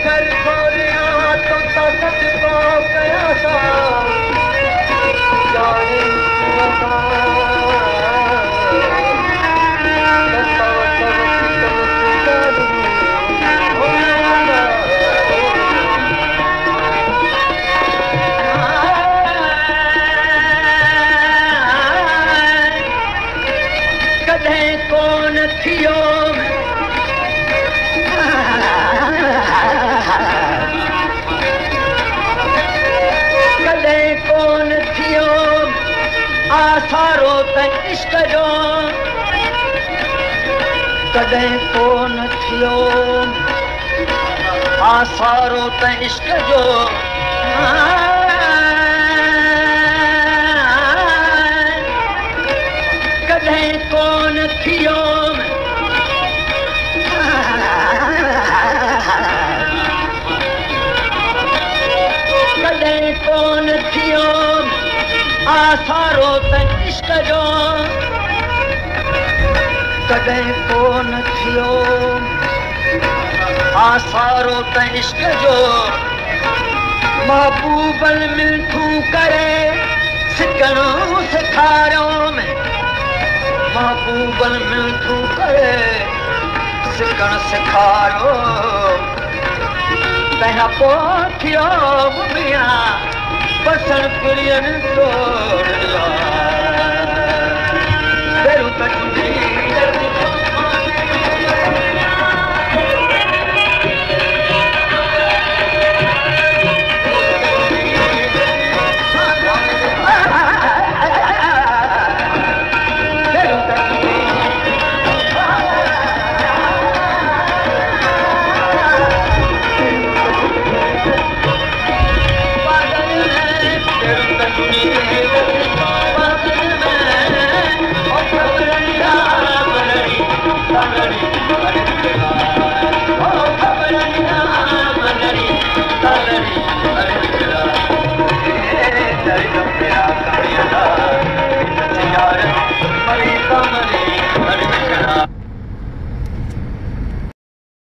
कर खोरिया तो ताकत को कया सा जाने कदें कोन थियो कदें कोन थियो आसारो त इश्क जो कदें कोन थियो आसारो त इश्क जो कदें कोन थियो कदें कोन थियो आसारो त इश्क जो कदें कोन थियो आसारो त इश्क जो महबूबल मिठू करे सिकणो सेखारियो में महबूबल मिठू करे सिकण सेखारियो तंहिं पोइ थियो मिया बसण प्रियन तोड़िया पहिरियों त Hare